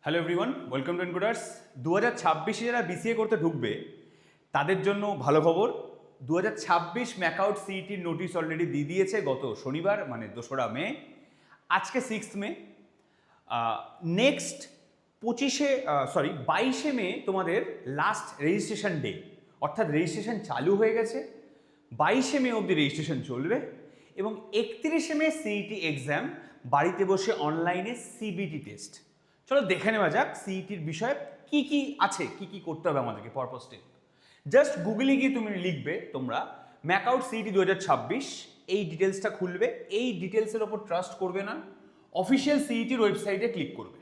Hello everyone, welcome to encoders. 2026 যারা BCA করতে ঢুকবে তাদের জন্য ভালো খবর। 2026 ম্যাকআউট সিইটির নোটিশ অলরেডি দিয়ে দিয়েছে গত শনিবার, মানে 2রা মে। আজকে 6 মে। নেক্সট 22শে মে তোমাদের লাস্ট রেজিস্ট্রেশন ডে, অর্থাৎ রেজিস্ট্রেশন চালু হয়ে গেছে। 22শে মে অবধি রেজিস্ট্রেশন চলবে এবং 31শে মে সিইটি এক্সাম, বাড়িতে বসে অনলাইনে সিবিটি টেস্ট। চলো দেখে নেওয়া যাক সিইটির বিষয়ে কি কি আছে, কি কি করতে হবে আমাদেরকে পারপাস স্টেপ। জাস্ট গুগলে গিয়ে তুমি লিখবে তোমরা ম্যাকআউট সিইটি 2026, এই ডিটেলসটা খুলবে। এই ডিটেলসের ওপর ট্রাস্ট করবে না, অফিসিয়াল সিইটির ওয়েবসাইটে ক্লিক করবে।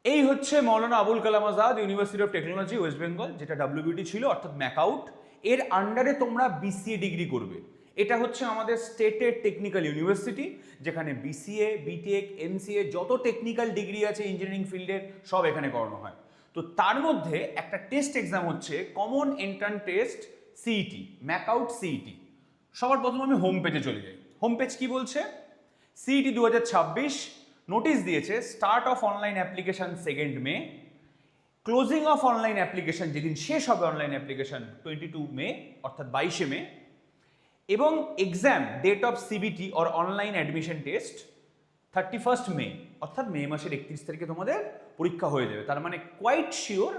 এই হচ্ছে Maulana Abul Kalam Azad university of technology West Bengal, যেটা ডাব্লিউবিটি ছিল, অর্থাৎ ম্যাকআউট। এর আন্ডারে তোমরা বিসিএ ডিগ্রি করবে। এটা হচ্ছে আমাদের স্টেটের টেকনিক্যাল ইউনিভার্সিটি, যেখানে বিসিএ, বিটেক, এমসিএ যত টেকনিক্যাল ডিগ্রি আছে ইঞ্জিনিয়ারিং ফিল্ডের সব এখানে করানো হয়। তো তার মধ্যে একটা টেস্ট এক্সাম হচ্ছে common entrance test CET, MAKAUT CET. সবার প্রথম আমি হোম পেজে চলে যাই। হোম পেজ কি বলছে? সিইটি 2026 নোটিশ দিয়েছে, start of online application 2 May, closing of online application যেদিন শেষ হবে অনলাইন অ্যাপ্লিকেশন 22 মে, অর্থাৎ 22শে মে, এবং exam date of CBT or online admission test 31 May, অর্থাৎ মে মাসের 31 তারিখে তোমাদের পরীক্ষা হয়ে যাবে। তার মানে কোয়াইট শিওর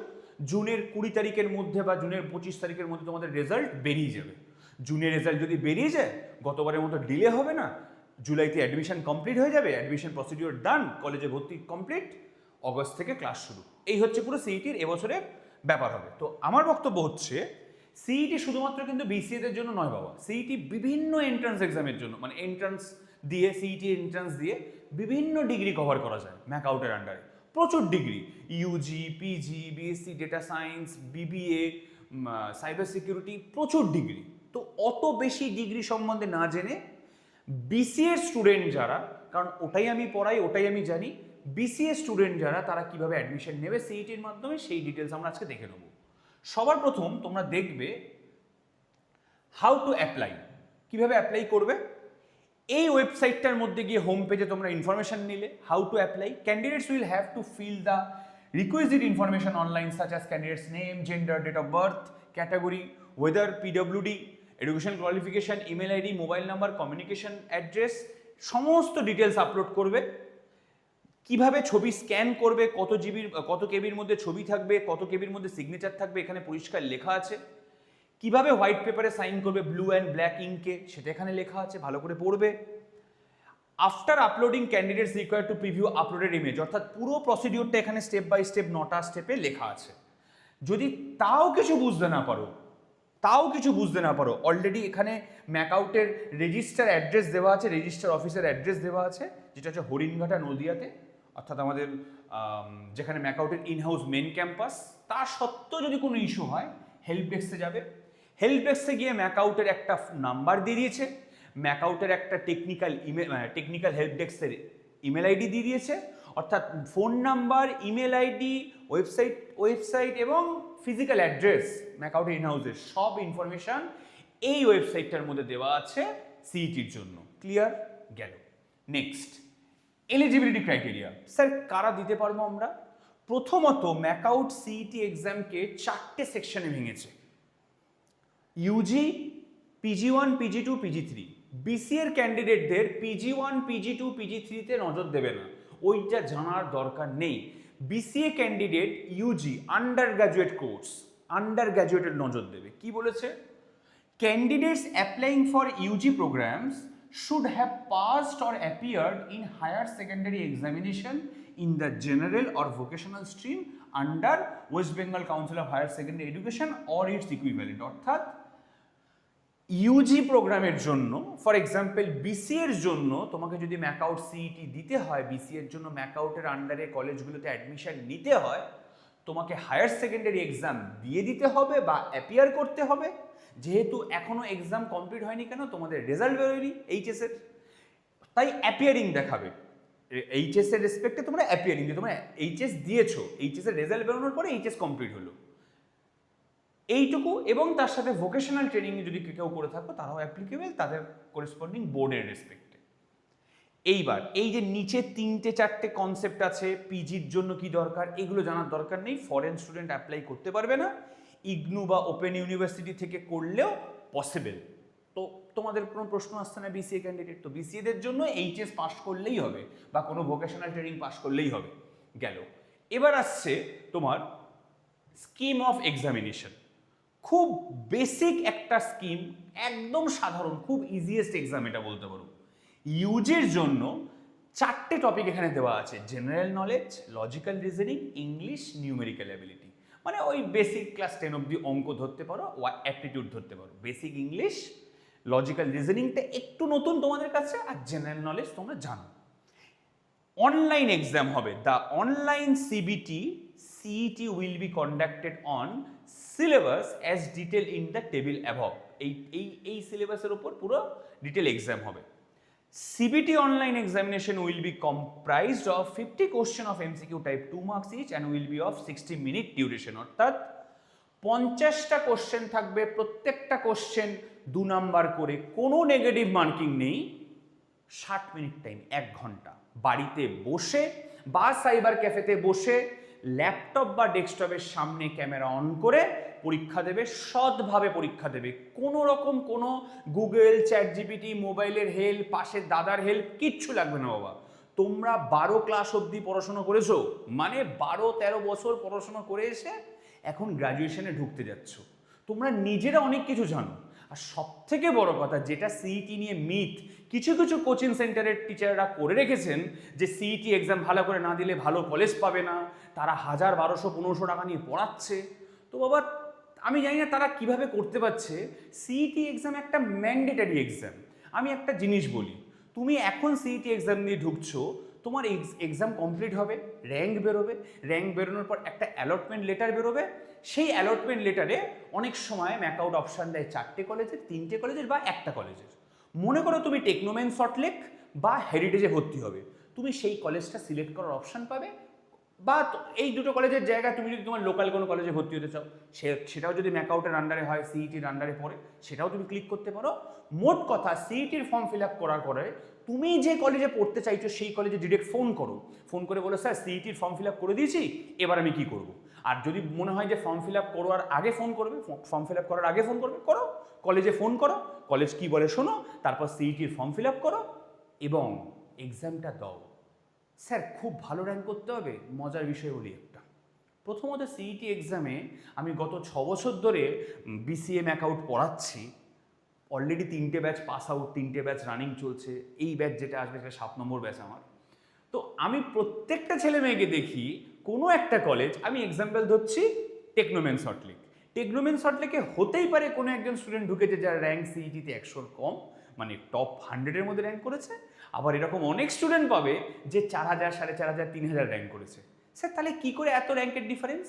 জুনের 20 তারিখের মধ্যে বা জুনের 25 তারিখের মধ্যে তোমাদের রেজাল্ট বেরিয়ে যাবে। জুনের রেজাল্ট যদি বেরিয়ে যায়, গতবারের মতো ডিলে হবে না, জুলাইতে অ্যাডমিশন কমপ্লিট হয়ে যাবে, অ্যাডমিশন প্রসিডিওর ডান, কলেজে ভর্তি কমপ্লিট, অগস্ট থেকে ক্লাস শুরু। এই হচ্ছে পুরো সিইটির এবছরের ব্যাপার হবে। তো আমার বক্তব্য হচ্ছে সিইটি শুধুমাত্র কিন্তু বিসিএদের জন্য নয় বাবা, সিইটি বিভিন্ন এন্ট্রান্স এক্সামের জন্য, মানে এন্ট্রান্স দিয়ে, সিইটি এন্ট্রান্স দিয়ে বিভিন্ন ডিগ্রি কভার করা যায় ম্যাকআউটের আন্ডারে। প্রচুর degree, UG, PG, BSc data science, BBA, cyber security, প্রচুর ডিগ্রি। তো অত বেশি ডিগ্রি সম্বন্ধে না জেনে বিসিএ স্টুডেন্ট যারা, কারণ ওটাই আমি পড়াই, ওটাই আমি জানি, বিসিএ স্টুডেন্ট যারা তারা কিভাবে অ্যাডমিশন নেবে সিইটির মাধ্যমে, সেই ডিটেলস আমরা আজকে দেখে নেব। সবার প্রথম তোমরা দেখবে হাউ টু অ্যাপ্লাই, কিভাবে অ্যাপ্লাই করবে। এই ওয়েবসাইটটার মধ্যে গিয়ে হোম পেজে তোমরা ইনফরমেশন নিলে how to apply. Candidates will have to fill the requisite information online such as candidate's name, gender, date of birth, category, whether PWD, education qualification, email ID, mobile number, communication address, সমস্ত details upload করবে। কিভাবে ছবি scan করবে, কত কেবির মধ্যে ছবি থাকবে, কত কেবির মধ্যে সিগনেচার থাকবে, এখানে পরিষ্কার লেখা আছে। কিভাবে হোয়াইট পেপারে সাইন করবে ব্লু অ্যান্ড ব্ল্যাক ইঙ্কে, সেটা এখানে লেখা আছে, ভালো করে পড়বে। After uploading candidates require to preview uploaded image, অর্থাৎ পুরো প্রসিডিওরটা এখানে স্টেপ বাই স্টেপ 9টা স্টেপে লেখা আছে। যদি তাও কিছু বুঝতে না পারো, অলরেডি এখানে ম্যাকআউটের রেজিস্টার অ্যাড্রেস দেওয়া আছে, রেজিস্টার অফিসের অ্যাড্রেস দেওয়া আছে, যেটা হচ্ছে হরিণঘাটা নদিয়াতে, অর্থাৎ আমাদের যেখানে ম্যাকআউটের ইনহাউস মেন ক্যাম্পাস। তা সত্ত্বেও যদি কোনো ইস্যু হয় হেল্প ডেস্কে যাবে। হেল্প ডেস্কে গিয়ে ম্যাকআউটের একটা নাম্বার দিয়ে দিয়েছে, ম্যাকআউটের একটা টেকনিক্যাল হেল্প ডেস্কের ইমেল আইডি দিয়ে দিয়েছে, অর্থাৎ phone number, email ID, website এবং ফিজিক্যাল অ্যাড্রেস ম্যাকআউটের ইনহাউসের সব ইনফরমেশন এই ওয়েবসাইটটার মধ্যে দেওয়া আছে সিইটির জন্য। ক্লিয়ার গেল। Next, eligibility criteria. স্যার কারা দিতে পারবো আমরা? প্রথমত ম্যাকআউট সিইটি এক্সামকে 4টে সেকশনে ভেঙেছে। Yuji, PG1, PG2, PG3। বিসিএর ক্যান্ডিডেটদের PG1, PG2, PG3তে নজর দেবে না, ওইটা জানার দরকার নেই। BCA candidate UG undergraduate course, আন্ডার গ্র্যাজুয়েটের নজর দেবে। কি বলেছে? Candidates applying for UG programs should have passed or appeared in higher secondary examination in the general or vocational stream under West Bengal Council of Higher Secondary Education or its equivalent। অর্থাৎ Yuji প্রোগ্রামের জন্য, for example বিসিএর জন্য তোমাকে যদি MAKAUT CET দিতে হয়, বিসিএর জন্য ম্যাকআউটের আন্ডারে কলেজগুলোতে অ্যাডমিশন নিতে হয়, তোমাকে হায়ার সেকেন্ডারি এক্সাম দিয়ে দিতে হবে বা অ্যাপিয়ার করতে হবে। যেহেতু এখনো এক্সাম কমপ্লিট হয়নি, কেন তোমাদের রেজাল্ট বেরোয়নি এইচএসের, তাই অ্যাপিয়ারিং দেখাবে। এইচএসের রেসপেক্টে তোমরা অ্যাপিয়ারিং, তোমরা এইচএস দিয়েছো, এইচএসের রেজাল্ট বেরোনোর পরে এইচএস কমপ্লিট হলো, এইটুকু। এবং তার সাথে ভোকেশনাল ট্রেনিং যদি কেউ করে থাকো তারাও অ্যাপ্লিকেবল তাদের করেসপন্ডিং বোর্ডের রেসপেক্টে। এইবার এই যে নিচে 3-4টে কনসেপ্ট আছে, পিজির জন্য কি দরকার, এগুলো জানার দরকার নেই, ফরেন স্টুডেন্ট অ্যাপ্লাই করতে পারবে না, ইগনু বা ওপেন ইউনিভার্সিটি থেকে করলেও পসিবল। তো তোমাদের কোনো প্রশ্ন আসছে না বিসিএ ক্যান্ডিডেট, তো বিসিএদের জন্য এইচএস পাস করলেই হবে বা কোনো ভোকেশনাল ট্রেনিং পাস করলেই হবে, গেল। এবার আসছে তোমার স্কিম অফ এক্সামিনেশন। খুব বেসিক একটা স্কিম, একদম সাধারণ, খুব ইজিয়েস্ট এক্সাম এটা বলতে পারো। ইউজের জন্য 4টে টপিক এখানে দেওয়া আছে: general knowledge, logical reasoning, English, numerical ability. মানে ওই বেসিক ক্লাস 10 অবধি অঙ্ক ধরতে পারো, অ্যাপটিটিউড ধরতে পারো। বেসিক ইংলিশ, লজিক্যাল রিজনিংটা একটু নতুন তোমাদের কাছে, আর জেনারেল নলেজ তোমরা জানো। অনলাইন এক্সাম হবে। The online CET will be conducted on syllabus as detailed in the table above. এই সিলেবাসের উপর পুরো ডিটেল এক্সাম হবে। CBT online examination will be comprised of 50 question of MCQ type 2 marks each and will be of 60-minute duration, অর্থাৎ 50টা question থাকবে, প্রত্যেকটা question 2 number করে, কোনো নেগেটিভ মার্কিং নেই। 60 মিনিট টাইম, 1 ঘন্টা বাড়িতে বসে বা সাইবার ক্যাফেতে বসে ল্যাপটপ বা ডেস্কটপের সামনে ক্যামেরা অন করে পরীক্ষা দেবে, সৎভাবে পরীক্ষা দেবে। কোনো রকম কোনো গুগল, ChatGPT, মোবাইলের হেল্প, পাশের দাদার হেল্প কিচ্ছু লাগবে না বাবা। তোমরা 12 ক্লাস অবধি পড়াশোনা করেছো, মানে 12-13 বছর পড়াশোনা করে এসে এখন গ্র্যাজুয়েশনে ঢুকতে যাচ্ছ, তোমরা নিজেরা অনেক কিছু জানো। আর সব থেকে বড় কথা, যেটা সিইটি নিয়ে মিথ কিছু কিছু কোচিং সেন্টারের টিচাররা করে রেখেছেন, যে সিইটি এক্সাম ভালো করে না দিলে ভালো কলেজ পাবে না, তারা 1000, 1200, 1500 টাকা নিয়ে পড়াচ্ছে। তো বাবা, আমি জানি না তারা কিভাবে করতে পারছে। সিইটি এক্সাম একটা ম্যান্ডেটারি এক্সাম। আমি একটা জিনিস বলি, তুমি এখন সিইটি এক্সাম দিয়ে ঢুকছো, তোমার এক্সাম কমপ্লিট হবে, র্যাঙ্ক বেরোবে, র্যাঙ্ক বেরোনোর পর একটা অ্যালটমেন্ট লেটার বেরোবে। সেই অ্যালটমেন্ট লেটারে অনেক সময় ম্যাকআউট অপশান দেয় 4টে কলেজের, 3টে কলেজের বা একটা কলেজের। মনে করো তুমি টেকনোমেন সল্টলেক বা হেরিটেজে ভর্তি হবে, তুমি সেই কলেজটা সিলেক্ট করার অপশান পাবে। বা এই দুটো কলেজের জায়গায় তুমি যদি তোমার লোকাল কোনো কলেজে ভর্তি হতে চাও, সেটাও যদি ম্যাকআউটের আন্ডারে হয়, সিইটির আন্ডারে পড়ে, সেটাও তুমি ক্লিক করতে পারো। মোট কথা, সিইটির ফর্ম ফিল আপ করার পরে তুমি যে কলেজে পড়তে চাইছো সেই কলেজে ডিরেক্ট ফোন করো, ফোন করে বলো স্যার সিইটির ফর্ম ফিল আপ করে দিয়েছি, এবার আমি কি করব। আর যদি মনে হয় যে ফর্ম ফিল আপ করার আগে ফোন করবে, ফর্ম ফিল আপ করার আগে ফোন করবে, করো, কলেজে ফোন করো, কলেজ কি বলে শোনো, তারপর সিইটির ফর্ম ফিল আপ করো এবং এক্সামটা দাও। স্যার খুব ভালো র্যাঙ্ক করতে হবে, মজার বিষয় বলি একটা। প্রথমত সিইটি এক্সামে আমি গত 6 বছর ধরে বিসিএ ম্যাকআউট পড়াচ্ছি, অলরেডি 3টে ব্যাচ পাস আউট, 3টে ব্যাচ রানিং চলছে, এই ব্যাচ যেটা আসবে সেটা 7 নম্বর ব্যাচ আমার। তো আমি প্রত্যেকটা ছেলে মেয়েকে দেখি, কোনো একটা কলেজ, আমি এক্সাম্পল ধরছি টেকনোমেন সল্টলেক, টেকনোমেন সল্টলেকে হতেই পারে কোনো একজন স্টুডেন্ট ঢুকেছে যার র্যাঙ্ক সিইটিতে 100-র কম, মানে টপ 100-এর মধ্যে র্যাঙ্ক করেছে। আবার এরকম অনেক স্টুডেন্ট পাবে যে 4000, 4500, 3000 র্যাঙ্ক করেছে। স্যার তাহলে কি করে এত র্যাঙ্কের ডিফারেন্স?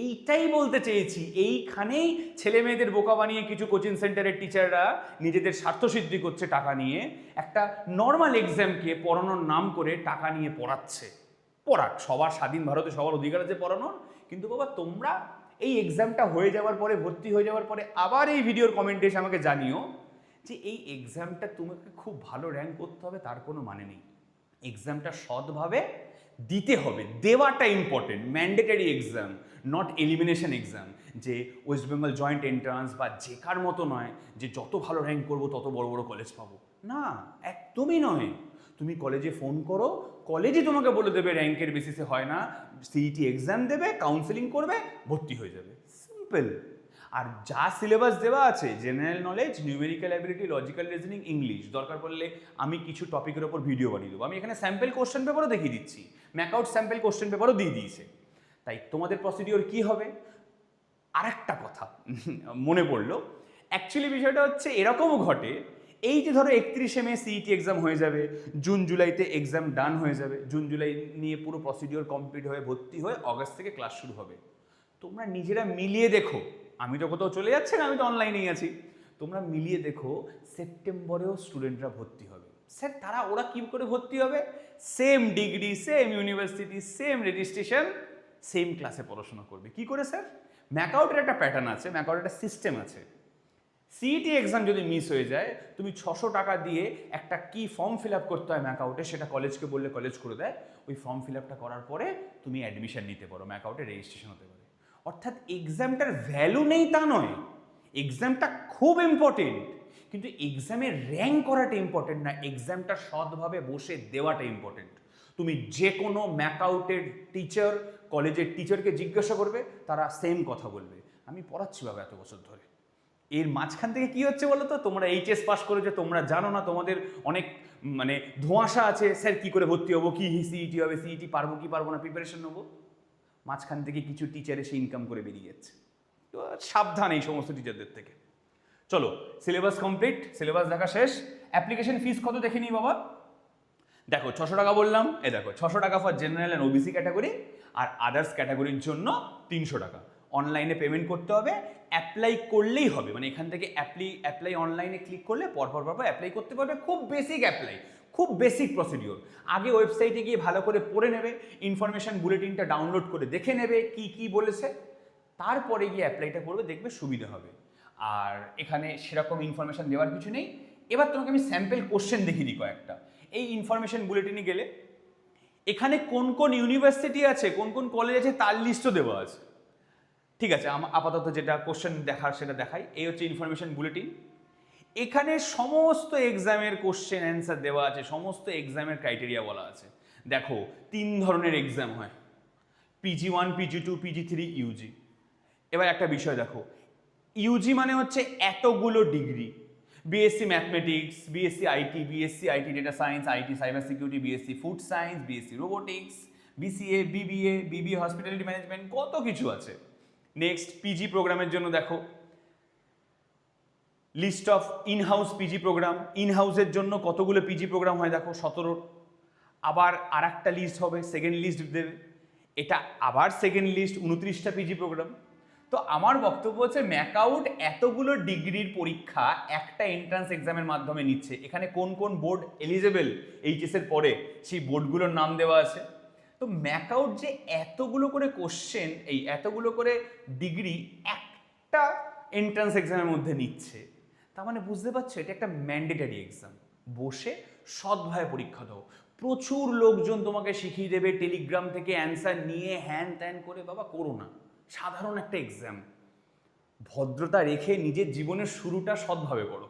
এইটাই বলতে চেয়েছি। এইখানেই ছেলে মেয়েদের বোকা বানিয়ে কিছু কোচিং সেন্টারের টিচাররা নিজেদের স্বার্থসিদ্ধি করছে টাকা নিয়ে, একটা নর্মাল এক্সামকে পড়ানোর নাম করে টাকা নিয়ে পড়াচ্ছে। পড়াক, সবার স্বাধীন ভারতে সবার অধিকার আছে পড়ানোর, কিন্তু বাবা তোমরা এই এক্সামটা হয়ে যাওয়ার পরে, ভর্তি হয়ে যাওয়ার পরে আবার এই ভিডিওর কমেন্টে এসে আমাকে জানিও যে এই এক্সামটা তোমাকে খুব ভালো র্যাঙ্ক করতে হবে, তার কোনো মানে নেই। এক্সামটা সৎভাবে দিতে হবে, দেওয়াটা important. Mandatory exam, not elimination exam, যে ওয়েস্ট বেঙ্গল জয়েন্ট এন্ট্রান্স বা জেকার মতো নয় যে যত ভালো র্যাঙ্ক করবো তত বড় বড় কলেজ পাবো, না, একদমই নয়। তুমি কলেজে ফোন করো, কলেজে তোমাকে বলে দেবে র্যাঙ্কের বেসিসে হয় না, সিইটি এক্সাম দেবে, কাউন্সেলিং করবে, ভর্তি হয়ে যাবে, সিম্পল। আর যা সিলেবাস দেওয়া আছে, general knowledge, numerical ability, logical reasoning, English, দরকার পড়লে আমি কিছু টপিকের ওপর ভিডিও বানিয়ে দেবো। আমি এখানে স্যাম্পল কোশ্চেন পেপারও দেখিয়ে দিচ্ছি, ম্যাকআউট স্যাম্পল কোশ্চেন পেপারও দিয়ে দিয়েছে। তাই তোমাদের প্রসিডিওর কি হবে? আর একটা কথা মনে পড়লো, অ্যাকচুয়ালি বিষয়টা হচ্ছে এরকমও ঘটে, এই যে ধরো 31শে মে সিইটি এক্সাম হয়ে যাবে, জুন জুলাইতে এক্সাম ডান হয়ে যাবে, জুন জুলাই নিয়ে পুরো প্রসিডিওর কমপ্লিট হয়ে ভর্তি হয়ে অগাস্ট থেকে ক্লাস শুরু হবে। তোমরা নিজেরা মিলিয়ে দেখো, আমি তো কোথাও চলে যাচ্ছি না, আমি তো অনলাইনেই আছি, তোমরা মিলিয়ে দেখো সেপ্টেম্বরেও স্টুডেন্টরা ভর্তি হবে। স্যার ওরা কি করে ভর্তি হবে? Same degree, same university, same registration, same ক্লাসে পড়াশোনা করবে। কি করে স্যার? ম্যাকআউটের একটা প্যাটার্ন আছে, ম্যাকআউটের একটা সিস্টেম আছে। সিইটি এক্সাম যদি মিস হয়ে যায়, তুমি 600 টাকা দিয়ে একটা কি ফর্ম ফিল আপ করতে হয় ম্যাকআউটে, সেটা কলেজকে বললে কলেজ করে দেয়। ওই ফর্ম ফিল আপটা করার পরে তুমি অ্যাডমিশন নিতে পারো, ম্যাকআউটে রেজিস্ট্রেশন হতে পারে। অর্থাৎ এক্সামটার ভ্যালু নেই তা নয়, এক্সামটা খুব ইম্পর্টেন্ট, কিন্তু এক্সামে র্যাঙ্ক করাটা ইম্পর্টেন্ট না, এক্সামটা সৎভাবে বসে দেওয়াটা ইম্পর্টেন্ট। তুমি যে কোনো ম্যাকআউটের টিচার, কলেজের টিচারকে জিজ্ঞাসা করবে, তারা সেম কথা বলবে, আমি পড়াচ্ছি বাবা এত বছর ধরে। এর মাঝখান থেকে কি হচ্ছে বলো তো, তোমরা এইচএস পাস করেছো, তোমরা জানো না, তোমাদের অনেক মানে ধোঁয়াশা আছে, স্যার কি করে ভর্তি হবো, কি সিইটি হবে, সিইটি পারবো কি পারবো না, প্রিপারেশন নেবো। মাঝখান থেকে কিছু টিচার এসে ইনকাম করে বেরিয়ে যাচ্ছে। তো সাবধান এই সমস্ত টিচারদের থেকে। চলো, সিলেবাস কমপ্লিট, সিলেবাস দেখা শেষ। অ্যাপ্লিকেশন ফিস কত দেখে নিই বাবা। দেখো 600 টাকা বললাম, দেখো 600 টাকা for general and OBC category, আর আদার্স ক্যাটাগরির জন্য 300 টাকা। অনলাইনে পেমেন্ট করতে হবে, অ্যাপ্লাই করলেই হবে, মানে এখান থেকে অ্যাপ্লাই অনলাইনে ক্লিক করলে পরপর অ্যাপ্লাই করতে পারবে। খুব বেসিক অ্যাপ্লাই, খুব বেসিক প্রসিডিওর। আগে ওয়েবসাইটে গিয়ে ভালো করে পড়ে নেবে, ইনফরমেশন বুলেটিনটা ডাউনলোড করে দেখে নেবে কি কি বলেছে, তারপরে গিয়ে অ্যাপ্লাইটা করবে, দেখবে সুবিধা হবে। আর এখানে সেরকম ইনফরমেশন দেওয়ার কিছু নেই। এবার তোমাকে আমি স্যাম্পল কোশ্চেন দেখিয়ে দিই কয়েকটা। এই ইনফরমেশন বুলেটিনে গেলে এখানে কোন কোন ইউনিভার্সিটি আছে, কোন কোন কলেজ আছে, তার লিস্টও দেওয়া আছে। ঠিক আছে, আপাতত যেটা কোশ্চেন দেখার সেটা দেখাই। এই হচ্ছে ইনফরমেশন বুলেটিন। এখানে সমস্ত এক্সামের কোশ্চেন অ্যান্সার দেওয়া আছে, সমস্ত এক্সামের ক্রাইটেরিয়া বলা আছে। দেখো 3 ধরনের এক্সাম হয়, PG1, PG2, PG3, ইউজি। এবার একটা বিষয় দেখো, ইউজি মানে হচ্ছে এতগুলো degree, BSc mathematics, BSc IT, BSc IT data science, IT cyber security, BSc food science, BSc robotics, BCA, BBA hospitality management, কত কিছু আছে। নেক্সট পিজি প্রোগ্রামের জন্য দেখো list of inhouse PG program, ইনহাউসের জন্য কতগুলো পিজি প্রোগ্রাম হয় দেখো 17। আবার আর একটা লিস্ট হবে, সেকেন্ড লিস্ট দেবে, এটা আবার সেকেন্ড লিস্ট 29টা পিজি প্রোগ্রাম। তো আমার বক্তব্য হচ্ছে ম্যাকআউট এতগুলো ডিগ্রির পরীক্ষা একটা এন্ট্রান্স এক্সামের মাধ্যমে নিচ্ছে। এখানে কোন কোন বোর্ড এলিজেবল এইচএস এর পরে, সেই বোর্ডগুলোর নাম দেওয়া আছে। তো ম্যাকআউট যে এতগুলো করে কোশ্চেন, এই এতগুলো করে ডিগ্রি একটা এন্ট্রান্স এক্সামের মধ্যে নিচ্ছে, তার মানে বুঝতে পারছো এটা একটা ম্যান্ডেটারি এক্সাম। বসে সৎভাবে পরীক্ষা দাও, প্রচুর লোকজন তোমাকে শিখিয়ে দেবে, টেলিগ্রাম থেকে অ্যান্সার নিয়ে হ্যান ত্যান করে, বাবা করো না। সাধারণ একটা এক্সাম, ভদ্রতা রেখে নিজের জীবনের শুরুটা সৎভাবে করো,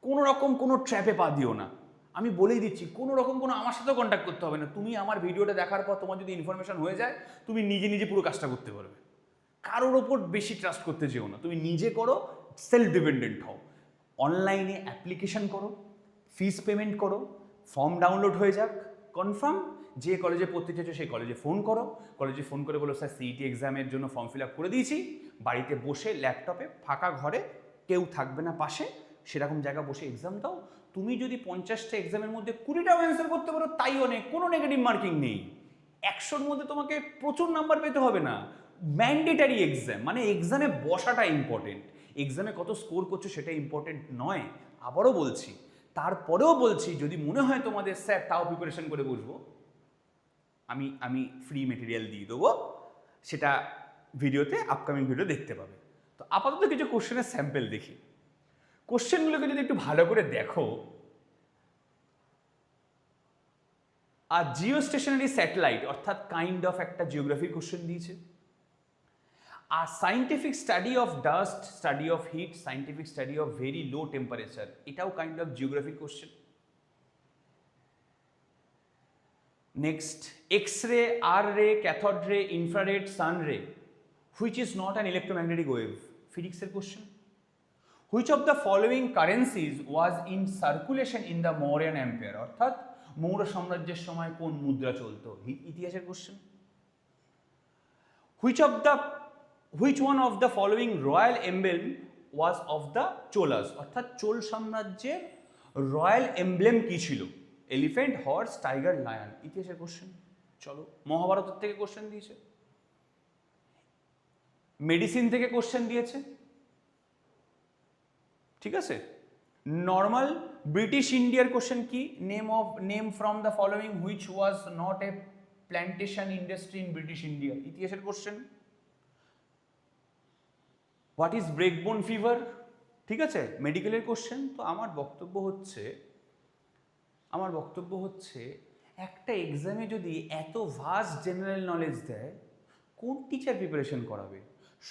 কোনো রকম কোনো ট্র্যাপে পা দিও না। আমি বলেই দিচ্ছি, কোনো রকম কোনো আমার সাথেও কন্ট্যাক্ট করতে হবে না। তুমি আমার ভিডিওটা দেখার পর তোমার যদি ইনফরমেশন হয়ে যায়, তুমি নিজে নিজে পুরো কাজটা করতে পারবে। কারোর ওপর বেশি ট্রাস্ট করতে যেও না, তুমি নিজে করো, সেলফ ডিপেন্ডেন্ট হও। অনলাইনে অ্যাপ্লিকেশন করো, ফিস পেমেন্ট করো, ফর্ম ডাউনলোড হয়ে যাক, কনফার্ম যে কলেজে পড়তে চাইছো সেই কলেজে ফোন করো, কলেজে ফোন করে বলো স্যার সিইটি এক্সামের জন্য ফর্ম ফিল আপ করে দিয়েছি। বাড়িতে বসে ল্যাপটপে ফাঁকা ঘরে, কেউ থাকবে না পাশে, সেরকম জায়গা বসে এক্সাম দাও। তুমি যদি 50টা এক্সামের মধ্যে 20টাও অ্যান্সার করতে পারো তাই অনেক, কোনো নেগেটিভ মার্কিং নেই। 100-র মধ্যে তোমাকে প্রচুর নাম্বার পেতে হবে না। ম্যান্ডেটারি এক্সাম মানে এক্সামে বসাটা ইম্পর্টেন্ট, এক্সামে কত স্কোর করছো সেটা ইম্পর্টেন্ট নয়। আবারও বলছি, তারপরেও বলছি, যদি মনে হয় তোমাদের স্যার তাও প্রিপারেশন করে বসবো, আমি ফ্রি মেটেরিয়াল দিয়ে দেবো, সেটা ভিডিওতে আপকামিং ভিডিও দেখতে পাবে। তো আপাতত কিছু কোশ্চেনের স্যাম্পল দেখি। কোশ্চেনগুলোকে যদি একটু ভালো করে দেখো, আর জিও স্টেশনারি স্যাটেলাইট অর্থাৎ কাইন্ড অফ একটা জিওগ্রাফির কোশ্চেন দিয়েছে। আর scientific study of dust, study of heat, scientific study of very low temperature, এটাও কাইন্ড অফ জিওগ্রাফির question. Next X ray, R ray, cathode ray, infrared, sun ray, which is not an electromagnetic wave, ফিজিক্সের question. Which of the following currencies was in circulation in the Mauryan empire, অর্থাৎ মৌর্য সাম্রাজ্যের সময় কোন মুদ্রা চলতো, ইতিহাসের question. Which one of the following royal emblem was of the Cholas, অর্থাৎ চোল সাম্রাজ্যের রয়্যাল এমব্লেম কি ছিল, এলিফেন্ট, হর্স, টাইগার, লায়ন, ইতিহাসের কোশ্চেন। চলো, মহাভারতের থেকে কোশ্চেন দিয়েছে, মেডিসিন থেকে কোশ্চেন দিয়েছে, ঠিক আছে। নর্মাল ব্রিটিশ ইন্ডিয়ার কোশ্চেন কি, name from the following which was not a plantation industry in British India, ইতিহাসের question. What is breakbone fever, ঠিক আছে, মেডিকেলের কোশ্চেন। তো আমার বক্তব্য হচ্ছে একটা এক্সামে যদি এত ভাস্ট জেনারেল নলেজ দেয়, কোন টিচার প্রিপারেশন করাবে?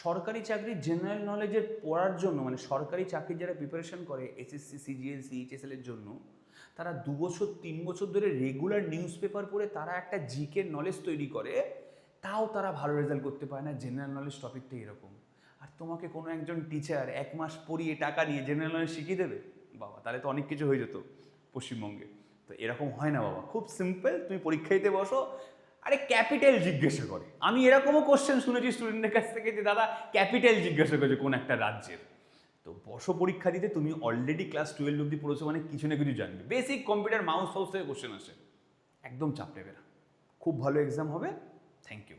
সরকারি চাকরির জেনারেল নলেজের পড়ার জন্য, মানে সরকারি চাকরি যারা প্রিপারেশন করে এসএসসি, সিজিএল, সিএইচএসএল এর জন্য, তারা 2 বছর 3 বছর ধরে রেগুলার নিউজ পেপার পড়ে তারা একটা জিকে নলেজ তৈরি করে, তাও তারা ভালো রেজাল্ট করতে পারে না। জেনারেল নলেজ টপিকটা এরকম। আর তোমাকে কোনো একজন টিচার 1 মাস পড়িয়ে টাকা নিয়ে জেনারেল নলেজ শিখিয়ে দেবে? বাবা, তাহলে তো অনেক কিছু হয়ে যেত পশ্চিমবঙ্গে। তো এরকম হয় না বাবা, খুব সিম্পল। তুমি পরীক্ষা দিতে বসো, আরে ক্যাপিটাল জিজ্ঞাসা করে। আমি এরকমও কোশ্চেন শুনেছি স্টুডেন্টের কাছ থেকে যে দাদা ক্যাপিটাল জিজ্ঞাসা করেছে কোন একটা রাজ্যের। তো বসো পরীক্ষা দিতে, তুমি অলরেডি ক্লাস 12 অব্দি পড়েছো, মানে কিছু না কিছু জানবে। বেসিক কম্পিউটার মাউস ফাউস থেকে কোশ্চেন আসে, একদম চাপ নেবে না। খুব ভালো এক্সাম হবে। Thank you.